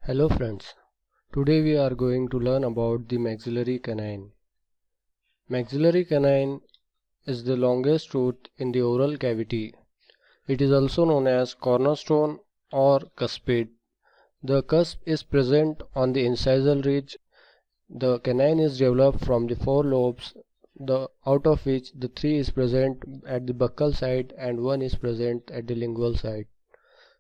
Hello friends, today we are going to learn about the maxillary canine. Maxillary canine is the longest tooth in the oral cavity. It is also known as cornerstone or cuspid. The cusp is present on the incisal ridge. The canine is developed from the four lobes, out of which the three is present at the buccal side and one is present at the lingual side.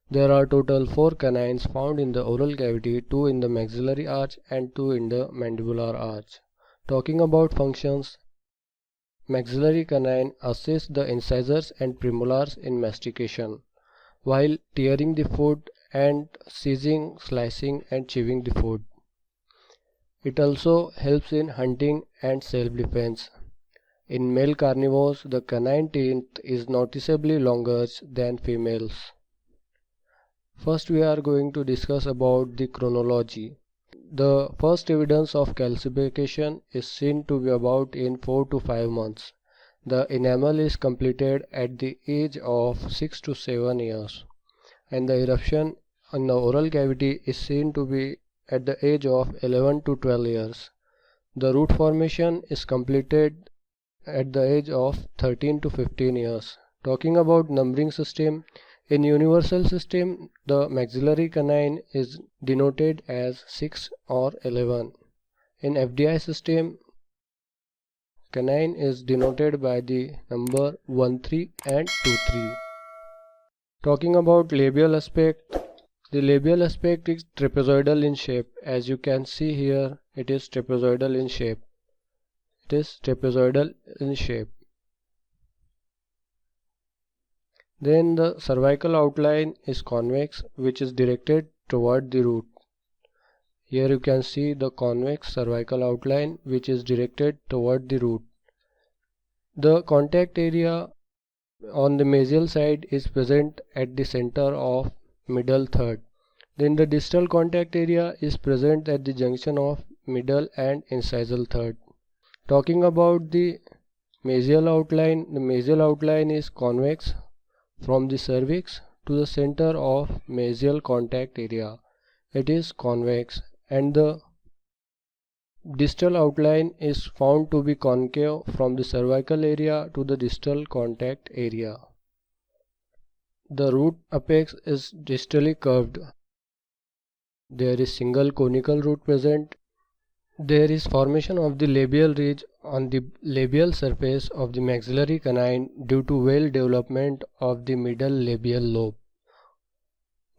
There are total 4 canines found in the oral cavity, 2 in the maxillary arch and 2 in the mandibular arch. Talking about functions, maxillary canine assists the incisors and premolars in mastication, while tearing the food and seizing, slicing and chewing the food. It also helps in hunting and self-defense. In male carnivores, the canine teeth is noticeably longer than females. First we are going to discuss about the chronology. The first evidence of calcification is seen to be about in 4 to 5 months. The enamel is completed at the age of 6 to 7 years and the eruption in the oral cavity is seen to be at the age of 11 to 12 years. The root formation is completed at the age of 13 to 15 years. Talking about numbering system, in universal system, the maxillary canine is denoted as 6 or 11. In FDI system, canine is denoted by the number 13 and 23. Talking about labial aspect, the labial aspect is trapezoidal in shape. As you can see here, it is trapezoidal in shape. Then the cervical outline is convex, which is directed toward the root. Here you can see the convex cervical outline which is directed toward the root. The contact area on the mesial side is present at the center of middle third. Then the distal contact area is present at the junction of middle and incisal third. Talking about the mesial outline is convex from the cervix to the center of mesial contact area. It is convex, and the distal outline is found to be concave from the cervical area to the distal contact area. The root apex is distally curved. There is single conical root present. There is formation of the labial ridge on the labial surface of the maxillary canine due to well development of the middle labial lobe.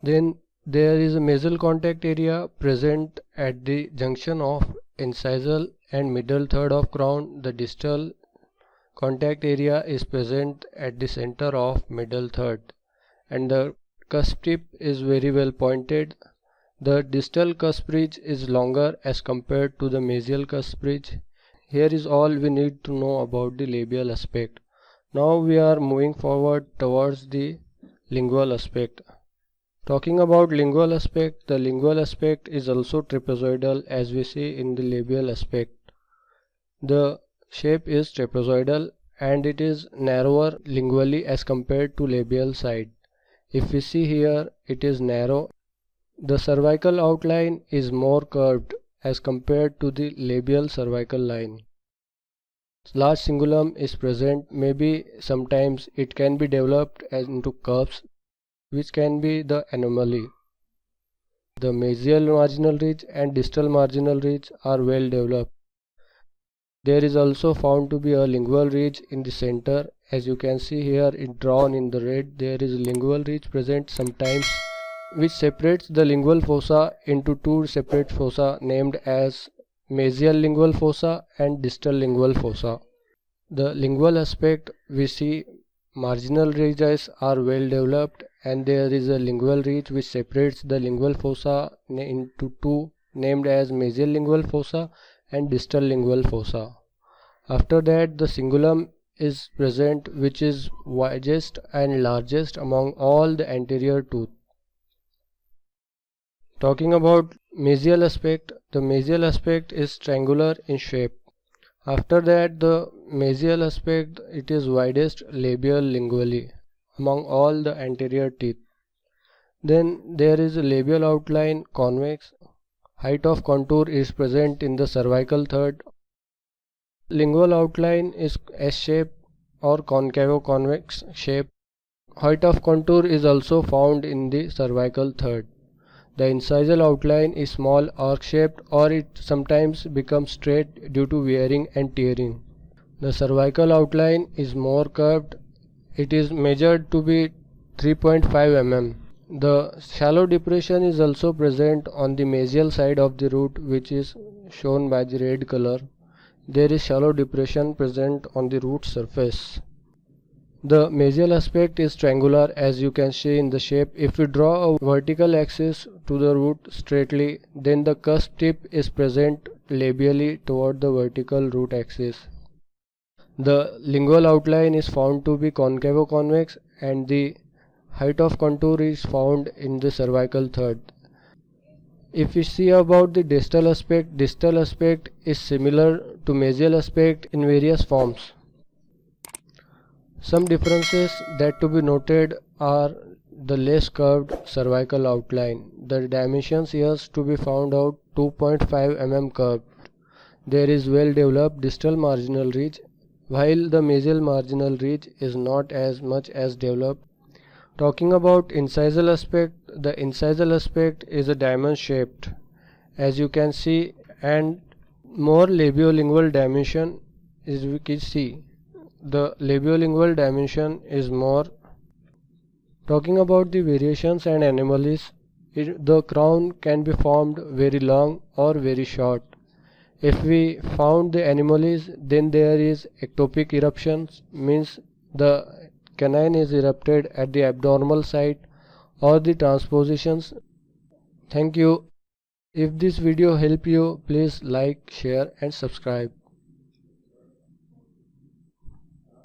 Then there is a mesial contact area present at the junction of incisal and middle third of crown. The distal contact area is present at the center of middle third, and the cusp tip is very well pointed. The distal cusp ridge is longer as compared to the mesial cusp ridge. Here is all we need to know about the labial aspect. Now we are moving forward towards the lingual aspect. Talking about lingual aspect, the lingual aspect is also trapezoidal as we see in the labial aspect. The shape is trapezoidal and it is narrower lingually as compared to labial side. If we see here, it is narrow. The cervical outline is more curved as compared to the labial cervical line. Large cingulum is present. Maybe sometimes it can be developed into curves, which can be the anomaly. The mesial marginal ridge and distal marginal ridge are well developed. There is also found to be a lingual ridge in the center. As you can see here, it drawn in the red. There is a lingual ridge present sometimes, which separates the lingual fossa into two separate fossa named as mesial lingual fossa and distal lingual fossa. The lingual aspect, we see marginal ridges are well developed and there is a lingual ridge which separates the lingual fossa into two named as mesial lingual fossa and distal lingual fossa. After that, the cingulum is present, which is widest and largest among all the anterior tooth. Talking about mesial aspect, the mesial aspect is triangular in shape. After that, the mesial aspect, it is widest labial lingually among all the anterior teeth. Then there is a labial outline convex height of contour is present in the cervical third. Lingual outline is S-shape or concavo-convex shape. Height of contour is also found in the cervical third. The incisal outline is small arc-shaped, or it sometimes becomes straight due to wearing and tearing. The cervical outline is more curved. It is measured to be 3.5 mm. The shallow depression is also present on the mesial side of the root, which is shown by the red color. There is shallow depression present on the root surface. The mesial aspect is triangular, as you can see in the shape. If we draw a vertical axis to the root straightly, then the cusp tip is present labially toward the vertical root axis. The lingual outline is found to be concavo-convex, and the height of contour is found in the cervical third. If we see about the distal aspect is similar to mesial aspect in various forms. Some differences that to be noted are the less curved cervical outline. The dimensions here to be found out 2.5 mm curved. There is well developed distal marginal ridge, while the mesial marginal ridge is not as much as developed. Talking about incisal aspect, the incisal aspect is a diamond shaped, as you can see, and more labiolingual dimension is we can see. The labiolingual dimension is more. Talking about the variations and anomalies, the crown can be formed very long or very short. If we found the anomalies, then there is ectopic eruptions, means the canine is erupted at the abnormal site, or the transpositions. Thank you. If this video helped you, please like, share and subscribe.